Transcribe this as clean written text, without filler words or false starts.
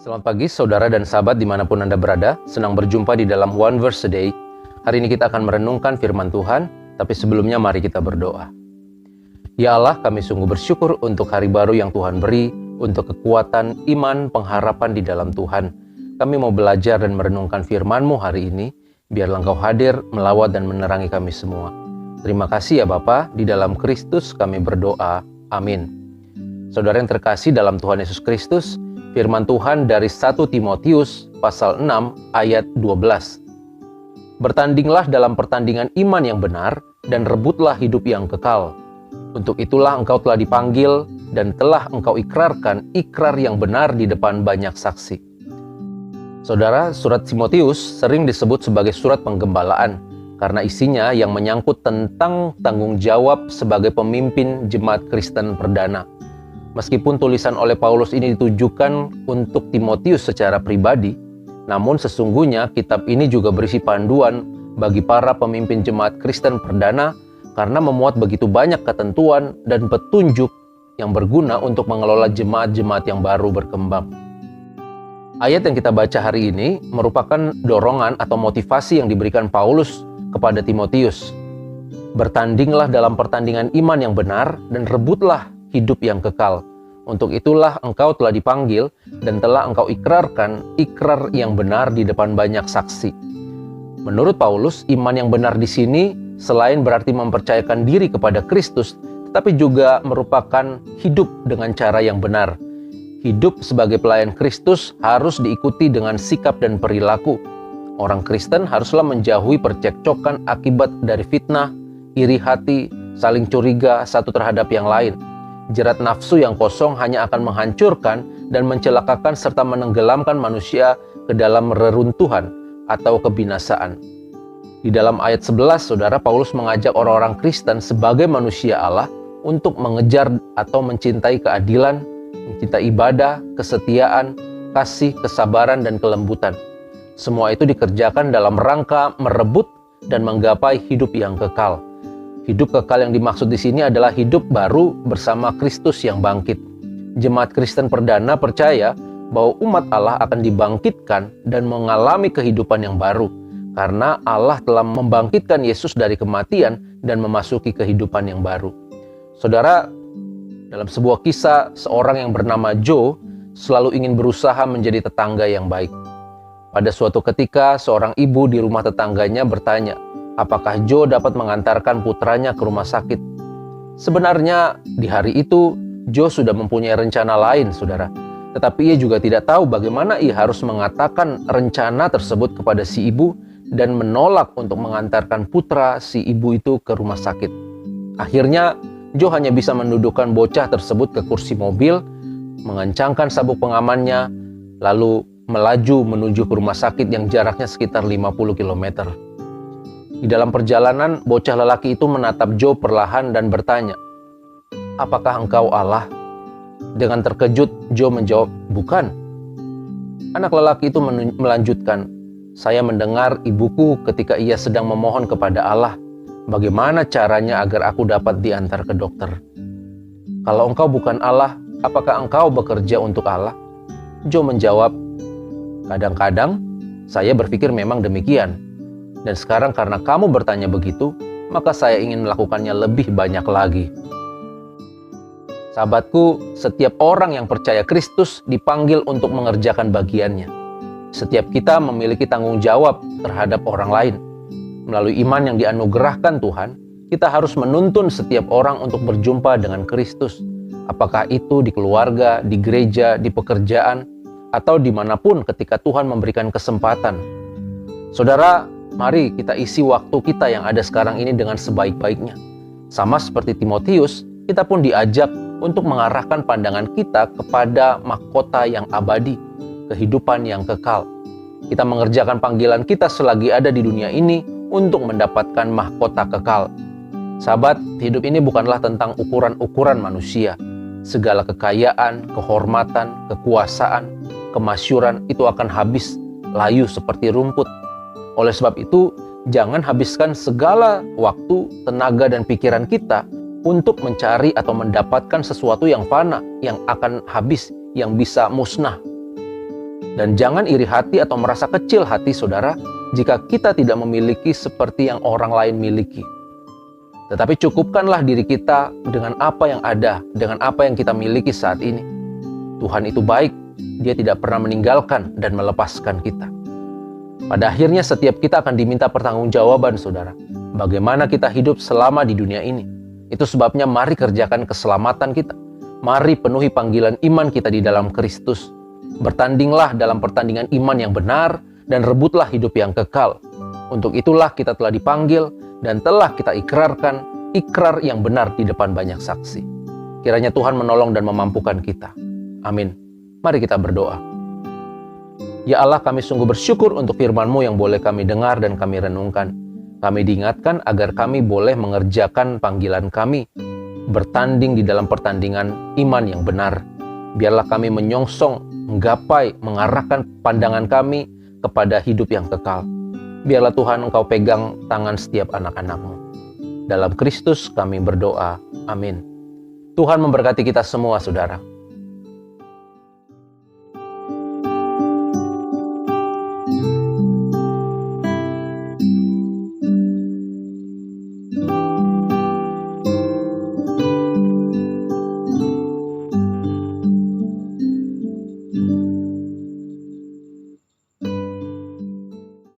Selamat pagi saudara dan sahabat dimanapun Anda berada. Senang berjumpa di dalam One Verse a Day. Hari ini kita akan merenungkan firman Tuhan, tapi sebelumnya mari kita berdoa. Ya Allah, kami sungguh bersyukur untuk hari baru yang Tuhan beri, untuk kekuatan, iman, pengharapan di dalam Tuhan. Kami mau belajar dan merenungkan firman-Mu hari ini, biarlah Engkau hadir, melawat dan menerangi kami semua. Terima kasih ya Bapa, di dalam Kristus kami berdoa. Amin. Saudara yang terkasih dalam Tuhan Yesus Kristus, firman Tuhan dari 1 Timotius pasal 6 ayat 12. Bertandinglah dalam pertandingan iman yang benar dan rebutlah hidup yang kekal. Untuk itulah engkau telah dipanggil dan telah engkau ikrarkan ikrar yang benar di depan banyak saksi. Saudara, surat Timotius sering disebut sebagai surat penggembalaan karena isinya yang menyangkut tentang tanggung jawab sebagai pemimpin jemaat Kristen perdana. Meskipun tulisan oleh Paulus ini ditujukan untuk Timotius secara pribadi, namun sesungguhnya kitab ini juga berisi panduan bagi para pemimpin jemaat Kristen perdana karena memuat begitu banyak ketentuan dan petunjuk yang berguna untuk mengelola jemaat-jemaat yang baru berkembang. Ayat yang kita baca hari ini merupakan dorongan atau motivasi yang diberikan Paulus kepada Timotius. Bertandinglah dalam pertandingan iman yang benar dan rebutlah hidup yang kekal. Untuk itulah engkau telah dipanggil dan telah engkau ikrarkan ikrar yang benar di depan banyak saksi. Menurut Paulus, iman yang benar di sini selain berarti mempercayakan diri kepada Kristus, tetapi juga merupakan hidup dengan cara yang benar. Hidup sebagai pelayan Kristus harus diikuti dengan sikap dan perilaku. Orang Kristen haruslah menjauhi percekcokan akibat dari fitnah, iri hati, saling curiga satu terhadap yang lain. Jerat nafsu yang kosong hanya akan menghancurkan dan mencelakakan serta menenggelamkan manusia ke dalam reruntuhan atau kebinasaan. Di dalam ayat 11, saudara, Paulus mengajak orang-orang Kristen sebagai manusia Allah untuk mengejar atau mencintai keadilan, mencintai ibadah, kesetiaan, kasih, kesabaran, dan kelembutan. Semua itu dikerjakan dalam rangka merebut dan menggapai hidup yang kekal. Hidup kekal yang dimaksud di sini adalah hidup baru bersama Kristus yang bangkit. Jemaat Kristen perdana percaya bahwa umat Allah akan dibangkitkan dan mengalami kehidupan yang baru karena Allah telah membangkitkan Yesus dari kematian dan memasuki kehidupan yang baru. Saudara, dalam sebuah kisah, seorang yang bernama Joe selalu ingin berusaha menjadi tetangga yang baik. Pada suatu ketika, seorang ibu di rumah tetangganya bertanya, apakah Joe dapat mengantarkan putranya ke rumah sakit? Sebenarnya di hari itu Joe sudah mempunyai rencana lain, saudara. Tetapi ia juga tidak tahu bagaimana ia harus mengatakan rencana tersebut kepada si ibu dan menolak untuk mengantarkan putra si ibu itu ke rumah sakit. Akhirnya Joe hanya bisa mendudukkan bocah tersebut ke kursi mobil, mengencangkan sabuk pengamannya, lalu melaju menuju ke rumah sakit yang jaraknya sekitar 50 km. Di dalam perjalanan, bocah lelaki itu menatap Joe perlahan dan bertanya, apakah engkau Allah? Dengan terkejut, Joe menjawab, bukan. Anak lelaki itu melanjutkan, saya mendengar ibuku ketika ia sedang memohon kepada Allah, bagaimana caranya agar aku dapat diantar ke dokter? Kalau engkau bukan Allah, apakah engkau bekerja untuk Allah? Joe menjawab, kadang-kadang saya berpikir memang demikian. Dan sekarang karena kamu bertanya begitu, maka saya ingin melakukannya lebih banyak lagi. Sahabatku, setiap orang yang percaya Kristus dipanggil untuk mengerjakan bagiannya. Setiap kita memiliki tanggung jawab terhadap orang lain. Melalui iman yang dianugerahkan Tuhan, kita harus menuntun setiap orang untuk berjumpa dengan Kristus. Apakah itu di keluarga, di gereja, di pekerjaan, atau dimanapun ketika Tuhan memberikan kesempatan. Saudara, mari kita isi waktu kita yang ada sekarang ini dengan sebaik-baiknya. Sama seperti Timotius, kita pun diajak untuk mengarahkan pandangan kita kepada mahkota yang abadi, kehidupan yang kekal. Kita mengerjakan panggilan kita selagi ada di dunia ini untuk mendapatkan mahkota kekal. Sahabat, hidup ini bukanlah tentang ukuran-ukuran manusia. Segala kekayaan, kehormatan, kekuasaan, kemasyuran itu akan habis, layu seperti rumput. Oleh sebab itu, jangan habiskan segala waktu, tenaga, dan pikiran kita untuk mencari atau mendapatkan sesuatu yang fana, yang akan habis, yang bisa musnah. Dan jangan iri hati atau merasa kecil hati saudara, jika kita tidak memiliki seperti yang orang lain miliki. Tetapi cukupkanlah diri kita dengan apa yang ada, dengan apa yang kita miliki saat ini. Tuhan itu baik, Dia tidak pernah meninggalkan dan melepaskan kita. Pada akhirnya setiap kita akan diminta pertanggungjawaban saudara, bagaimana kita hidup selama di dunia ini. Itu sebabnya mari kerjakan keselamatan kita. Mari penuhi panggilan iman kita di dalam Kristus. Bertandinglah dalam pertandingan iman yang benar dan rebutlah hidup yang kekal. Untuk itulah kita telah dipanggil dan telah kita ikrarkan ikrar yang benar di depan banyak saksi. Kiranya Tuhan menolong dan memampukan kita. Amin. Mari kita berdoa. Ya Allah, kami sungguh bersyukur untuk firman-Mu yang boleh kami dengar dan kami renungkan. Kami diingatkan agar kami boleh mengerjakan panggilan kami, bertanding di dalam pertandingan iman yang benar. Biarlah kami menyongsong, menggapai, mengarahkan pandangan kami kepada hidup yang kekal. Biarlah Tuhan Engkau pegang tangan setiap anak-anak-Mu. Dalam Kristus kami berdoa. Amin. Tuhan memberkati kita semua, saudara.